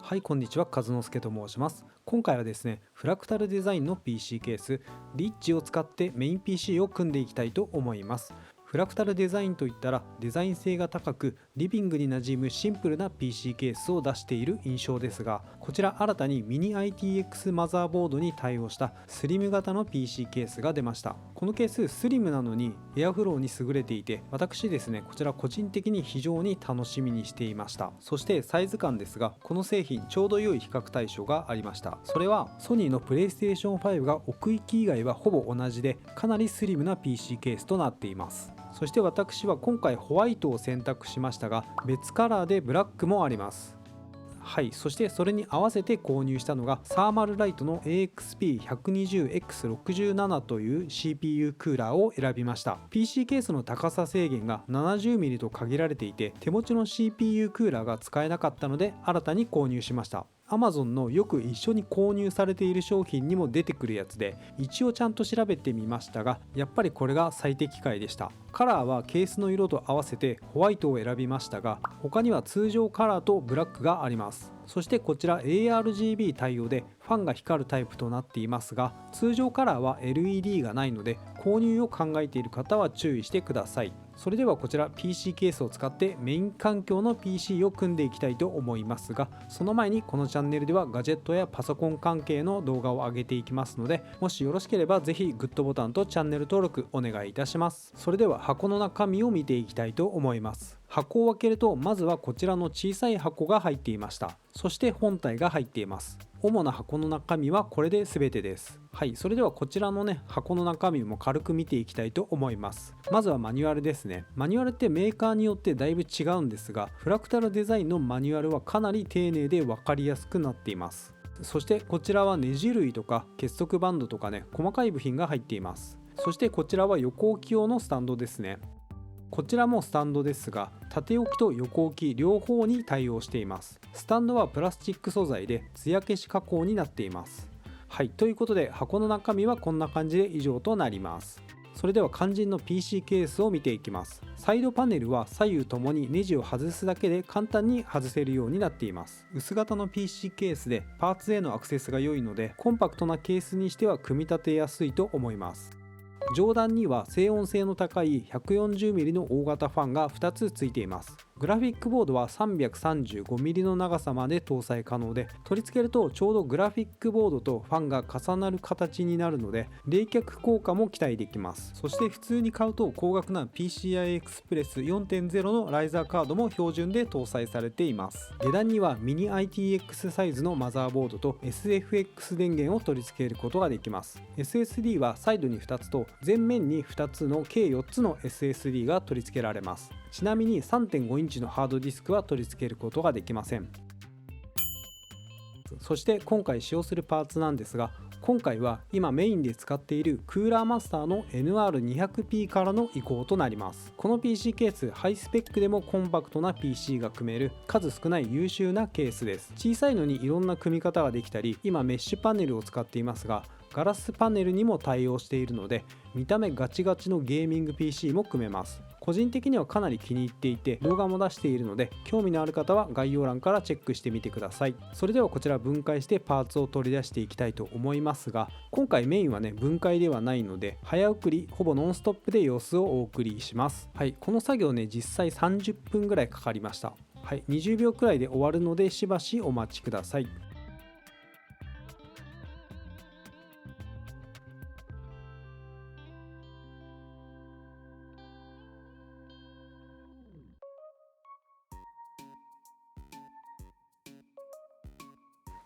はい、こんにちは。和之助と申します。今回はですね、フラクタルデザインの PC ケース、リッチを使ってメイン PC を組んでいきたいと思います。フラクタルデザインといったらデザイン性が高くリビングに馴染むシンプルな PC ケースを出している印象ですが、こちら新たにミニ ITX マザーボードに対応したスリム型の PC ケースが出ました。このケーススリムなのにエアフローに優れていて、私ですねこちら個人的に非常に楽しみにしていました。そしてサイズ感ですが、この製品ちょうど良い比較対象がありました。それはソニーのプレイステーション5が奥行き以外はほぼ同じで、かなりスリムな PC ケースとなっています。そして私は今回ホワイトを選択しましたが、別カラーでブラックもあります。はい、そしてそれに合わせて購入したのがサーマルライトの AXP120X67 という CPU クーラーを選びました。 PC ケースの高さ制限が 70mm と限られていて、手持ちの CPU クーラーが使えなかったので新たに購入しました。Amazon のよく一緒に購入されている商品にも出てくるやつで、一応ちゃんと調べてみましたが、やっぱりこれが最適解でした。カラーはケースの色と合わせてホワイトを選びましたが、他には通常カラーとブラックがあります。そしてこちら ARGB 対応でファンが光るタイプとなっていますが、通常カラーは LED がないので購入を考えている方は注意してください。それではこちら PC ケースを使ってメイン環境の PC を組んでいきたいと思いますが、その前にこのチャンネルではガジェットやパソコン関係の動画を上げていきますので、もしよろしければぜひグッドボタンとチャンネル登録お願いいたします。それでは箱の中身を見ていきたいと思います。箱を開けるとまずはこちらの小さい箱が入っていました。そして本体が入っています。主な箱の中身はこれで全てです。はい、それではこちらの箱の中身も軽く見ていきたいと思います。まずはマニュアルですね。マニュアルってメーカーによってだいぶ違うんですが、フラクタルデザインのマニュアルはかなり丁寧で分かりやすくなっています。そしてこちらはネジ類とか結束バンドとか細かい部品が入っています。そしてこちらは横置き用のスタンドですね。こちらもスタンドですが、縦置きと横置き両方に対応しています。スタンドはプラスチック素材で艶消し加工になっています。はい、ということで箱の中身はこんな感じで以上となります。それでは肝心の PC ケースを見ていきます。サイドパネルは左右ともにネジを外すだけで簡単に外せるようになっています。薄型の PC ケースでパーツへのアクセスが良いので、コンパクトなケースにしては組み立てやすいと思います。上段には静音性の高い 140mm の大型ファンが2つついています。グラフィックボードは 335mm の長さまで搭載可能で、取り付けるとちょうどグラフィックボードとファンが重なる形になるので冷却効果も期待できます。そして普通に買うと高額な PCI Express 4.0 のライザーカードも標準で搭載されています。下段にはミニ ITX サイズのマザーボードと SFX 電源を取り付けることができます。 SSD はサイドに2つと前面に2つの計4つの SSD が取り付けられます。ちなみに 3.5 インチのハードディスクは取り付けることができません。そして今回使用するパーツなんですが、今回は今メインで使っているクーラーマスターの NR200P からの移行となります。この PC ケース、ハイスペックでもコンパクトな PC が組める数少ない優秀なケースです。小さいのにいろんな組み方ができたり、今メッシュパネルを使っていますがガラスパネルにも対応しているので、見た目ガチガチのゲーミング PC も組めます。個人的にはかなり気に入っていて動画も出しているので、興味のある方は概要欄からチェックしてみてください。それではこちら分解してパーツを取り出していきたいと思いますが、今回メインは分解ではないので早送りほぼノンストップで様子をお送りします。はい、この作業実際30分ぐらいかかりました。はい、20秒くらいで終わるのでしばしお待ちください。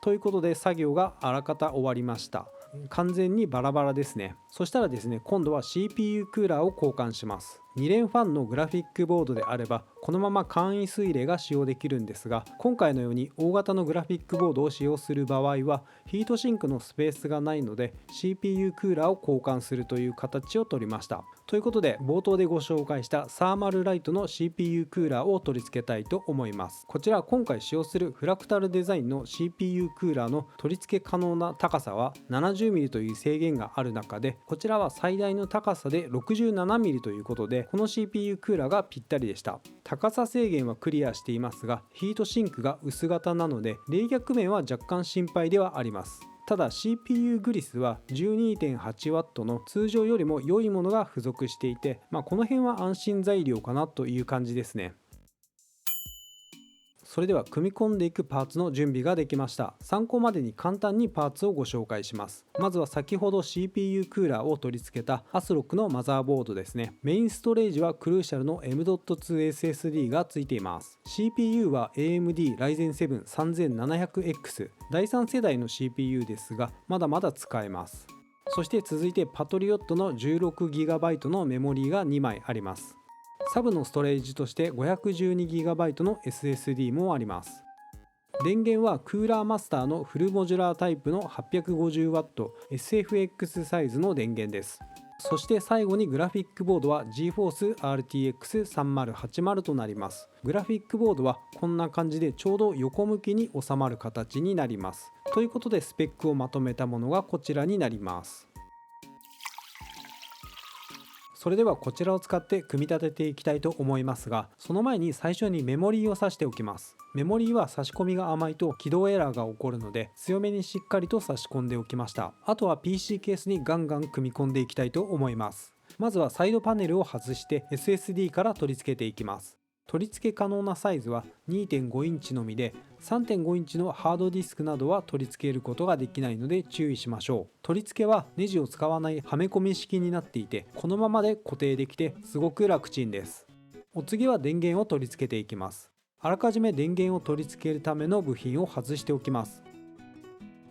ということで作業があらかた終わりました。完全にバラバラですね。そしたらですね、今度は CPU クーラーを交換します。2連ファンのグラフィックボードであればこのまま簡易水冷が使用できるんですが、今回のように大型のグラフィックボードを使用する場合はヒートシンクのスペースがないので CPU クーラーを交換するという形を取りました。ということで冒頭でご紹介したサーマルライトの CPU クーラーを取り付けたいと思います。こちら今回使用するフラクタルデザインの CPU クーラーの取り付け可能な高さは 70mm という制限がある中で、こちらは最大の高さで 67mm ということで、この CPU クーラーがぴったりでした。高さ制限はクリアしていますが、ヒートシンクが薄型なので冷却面は若干心配ではあります。ただ CPU グリスは 12.8W の通常よりも良いものが付属していて、この辺は安心材料かなという感じですね。それでは組み込んでいくパーツの準備ができました。参考までに簡単にパーツをご紹介します。まずは先ほど CPU クーラーを取り付けた ASRock のマザーボードですね。メインストレージはクルーシャルの M.2 SSD がついています。 CPU は AMD Ryzen 7 3700X 第3世代の CPU ですが、まだまだ使えます。そして続いてパトリオットの 16GB のメモリーが2枚あります。サブのストレージとして 512GB の SSD もあります。電源はクーラーマスターのフルモジュラータイプの 850W SFX サイズの電源です。そして最後にグラフィックボードは GeForce RTX 3080となります。グラフィックボードはこんな感じでちょうど横向きに収まる形になります。ということでスペックをまとめたものがこちらになります。それではこちらを使って組み立てていきたいと思いますが、その前に最初にメモリーを挿しておきます。メモリーは差し込みが甘いと起動エラーが起こるので、強めにしっかりと差し込んでおきました。あとは PC ケースにガンガン組み込んでいきたいと思います。まずはサイドパネルを外して SSD から取り付けていきます。取り付け可能なサイズは 2.5 インチのみで、 3.5 インチのハードディスクなどは取り付けることができないので注意しましょう。取り付けはネジを使わないはめ込み式になっていて、このままで固定できてすごく楽ちんです。お次は電源を取り付けていきます。あらかじめ電源を取り付けるための部品を外しておきます。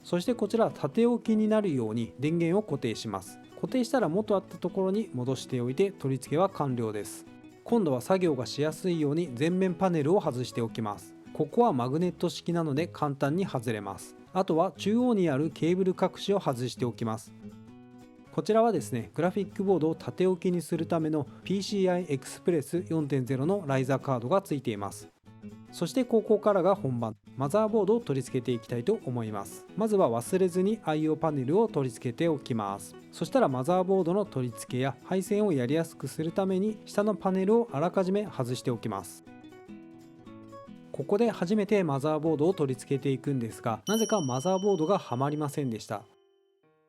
そしてこちら縦置きになるように電源を固定します。固定したら元あったところに戻しておいて取り付けは完了です。今度は作業がしやすいように前面パネルを外しておきます。ここはマグネット式なので簡単に外れます。あとは中央にあるケーブル隠しを外しておきます。こちらはですね、グラフィックボードを縦置きにするための PCI Express 4.0 のライザーカードがついています。そしてここからが本番、マザーボードを取り付けていきたいと思います。まずは忘れずに IO パネルを取り付けておきます。そしたらマザーボードの取り付けや配線をやりやすくするために下のパネルをあらかじめ外しておきます。ここで初めてマザーボードを取り付けていくんですが、なぜかマザーボードがはまりませんでした。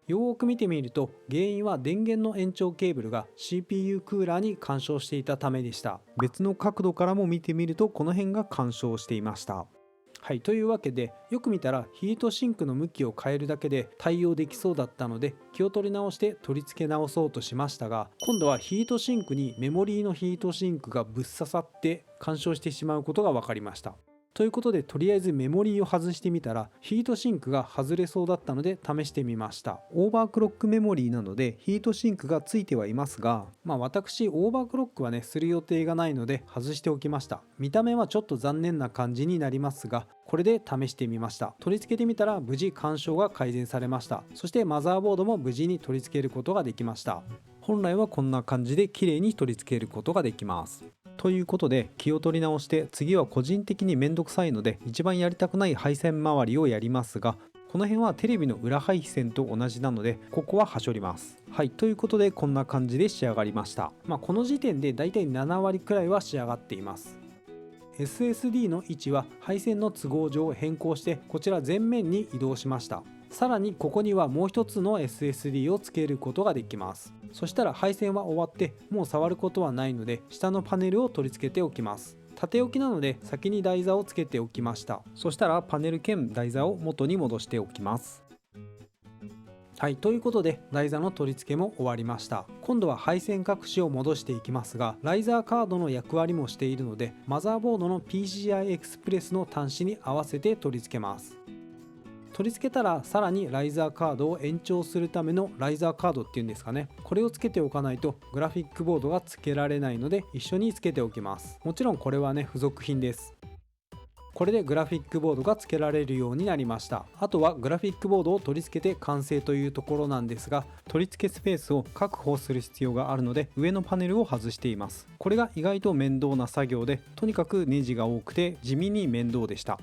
よーく見てみると原因は電源の延長ケーブルが CPU クーラーに干渉していたためでした。別の角度からも見てみるとこの辺が干渉していました。はい、というわけでよく見たらヒートシンクの向きを変えるだけで対応できそうだったので気を取り直して取り付け直そうとしましたが、今度はヒートシンクにメモリーのヒートシンクがぶっ刺さって干渉してしまうことが分かりました。ということでとりあえずメモリーを外してみたらヒートシンクが外れそうだったので試してみました。オーバークロックメモリーなのでヒートシンクがついてはいますが、私オーバークロックはねする予定がないので外しておきました。見た目はちょっと残念な感じになりますが、これで試してみました。取り付けてみたら無事干渉が改善されました。そしてマザーボードも無事に取り付けることができました。本来はこんな感じで綺麗に取り付けることができます。ということで気を取り直して次は個人的にめんどくさいので一番やりたくない配線周りをやりますが、この辺はテレビの裏配線と同じなのでここははしょります。はい、ということでこんな感じで仕上がりました。この時点でだいたい7割くらいは仕上がっています。SSD の位置は配線の都合上変更してこちら前面に移動しました。さらにここにはもう一つの SSD をつけることができます。そしたら配線は終わってもう触ることはないので下のパネルを取り付けておきます。縦置きなので先に台座をつけておきました。そしたらパネル兼台座を元に戻しておきます。はい、ということで台座の取り付けも終わりました。今度は配線隠しを戻していきますが、ライザーカードの役割もしているのでマザーボードの PCI Express の端子に合わせて取り付けます。取り付けたらさらにライザーカードを延長するためのライザーカードっていうんですかね、これをつけておかないとグラフィックボードがつけられないので一緒につけておきます。もちろんこれはね付属品です。これでグラフィックボードが付けられるようになりました。あとはグラフィックボードを取り付けて完成というところなんですが、取り付けスペースを確保する必要があるので上のパネルを外しています。これが意外と面倒な作業で、とにかくネジが多くて地味に面倒でした。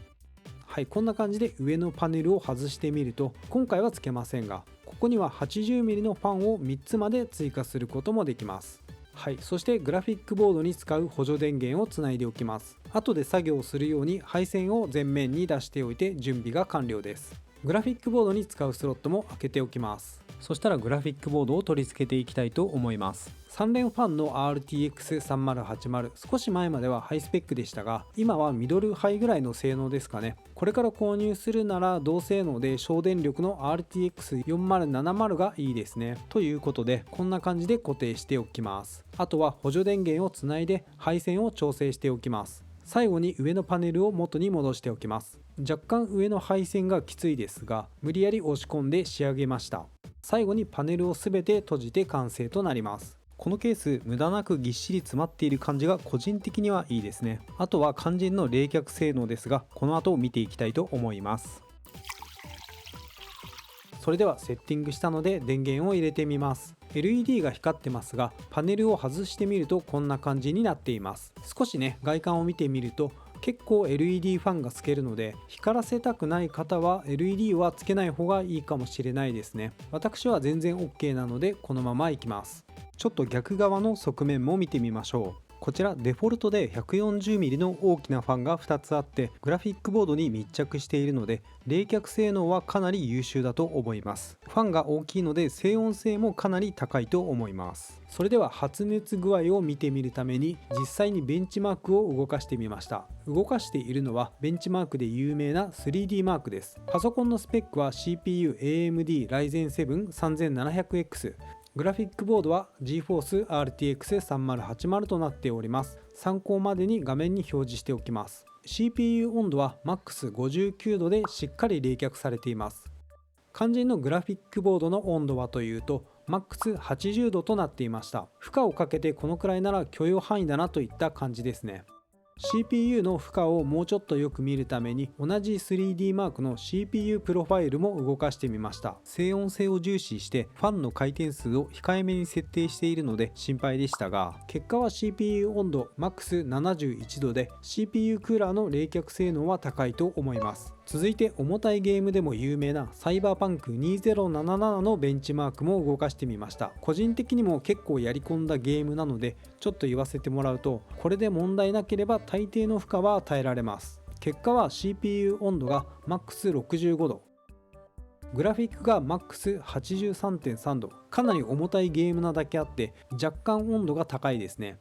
はい、こんな感じで上のパネルを外してみると、今回は付けませんが、ここには 80mm のファンを3つまで追加することもできます。はい、そしてグラフィックボードに使う補助電源をつないでおきます。後で作業するように配線を前面に出しておいて準備が完了です。グラフィックボードに使うスロットも開けておきます。そしたらグラフィックボードを取り付けていきたいと思います。3連ファンの RTX3080、少し前まではハイスペックでしたが、今はミドルハイぐらいの性能ですかね。これから購入するなら同性能で省電力の RTX4070 がいいですね。ということで、こんな感じで固定しておきます。あとは補助電源をつないで配線を調整しておきます。最後に上のパネルを元に戻しておきます。若干上の配線がきついですが、無理やり押し込んで仕上げました。最後にパネルを全て閉じて完成となります。このケース、無駄なくぎっしり詰まっている感じが個人的にはいいですね。あとは肝心の冷却性能ですが、この後見ていきたいと思います。それではセッティングしたので電源を入れてみます。 LED が光ってますが、パネルを外してみるとこんな感じになっています。少しね、外観を見てみると結構 LED ファンがつけるので、光らせたくない方は LED はつけない方がいいかもしれないですね。私は全然 OK なのでこのままいきます。ちょっと逆側の側面も見てみましょう。こちらデフォルトで 140mm の大きなファンが2つあって、グラフィックボードに密着しているので冷却性能はかなり優秀だと思います。ファンが大きいので静音性もかなり高いと思います。それでは発熱具合を見てみるために実際にベンチマークを動かしてみました。動かしているのはベンチマークで有名な 3D マークです。パソコンのスペックは CPU AMD Ryzen 7 3700X、グラフィックボードは GeForce RTX3080 となっております。参考までに画面に表示しておきます。 CPU 温度は MAX59 度でしっかり冷却されています。肝心のグラフィックボードの温度はというと MAX80 度となっていました。負荷をかけてこのくらいなら許容範囲だなといった感じですね。CPU の負荷をもうちょっとよく見るために同じ 3D マークの CPU プロファイルも動かしてみました。静音性を重視してファンの回転数を控えめに設定しているので心配でしたが、結果は CPU 温度 MAX71 度で CPU クーラーの冷却性能は高いと思います。続いて重たいゲームでも有名なサイバーパンク2077のベンチマークも動かしてみました。個人的にも結構やり込んだゲームなのでちょっと言わせてもらうと、これで問題なければ大抵の負荷は耐えられます。結果は CPU 温度が MAX65 度、グラフィックが MAX83.3 度、かなり重たいゲームなだけあって若干温度が高いですね。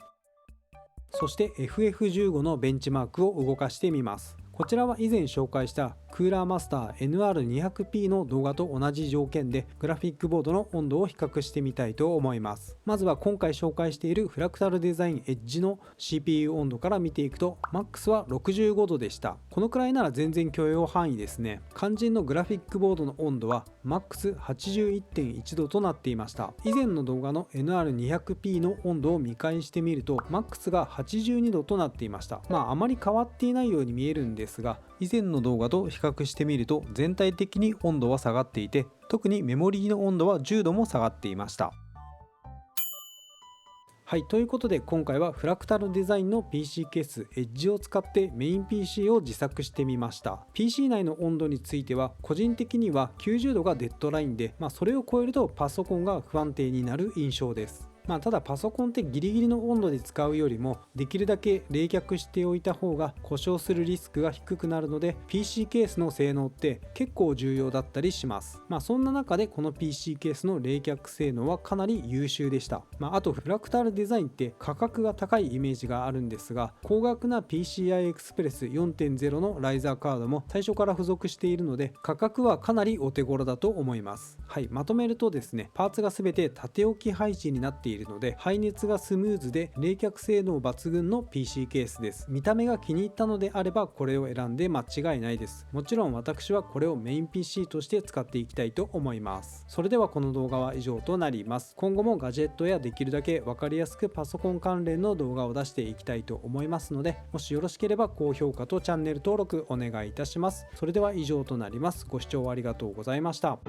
そして FF15 のベンチマークを動かしてみます。こちらは以前紹介したクーラーマスター NR200P の動画と同じ条件でグラフィックボードの温度を比較してみたいと思います。まずは今回紹介しているフラクタルデザインエッジの CPU 温度から見ていくと MAX は65度でした。このくらいなら全然許容範囲ですね。肝心のグラフィックボードの温度は MAX81.1 度となっていました。以前の動画の NR200P の温度を見返してみると MAX が82度となっていました。あまり変わっていないように見えるんですが、以前の動画と比較してみると全体的に温度は下がっていて、特にメモリーの温度は10度も下がっていました。はい、ということで今回はフラクタルデザインの PC ケースエッジを使ってメイン PC を自作してみました。 PC 内の温度については個人的には90度がデッドラインで、それを超えるとパソコンが不安定になる印象です。ただパソコンってギリギリの温度で使うよりもできるだけ冷却しておいた方が故障するリスクが低くなるので PC ケースの性能って結構重要だったりします。そんな中でこの PC ケースの冷却性能はかなり優秀でした。あとフラクタルデザインって価格が高いイメージがあるんですが、高額な PCI Express 4.0 のライザーカードも最初から付属しているので価格はかなりお手頃だと思います。はい、まとめるとですね、パーツが全て縦置き配置になっていいるので排熱がスムーズで冷却性能抜群の PC ケースです。見た目が気に入ったのであればこれを選んで間違いないです。もちろん私はこれをメイン PC として使っていきたいと思います。それではこの動画は以上となります。今後もガジェットやできるだけ分かりやすくパソコン関連の動画を出していきたいと思いますので、もしよろしければ高評価とチャンネル登録お願いいたします。それでは以上となります。ご視聴ありがとうございました。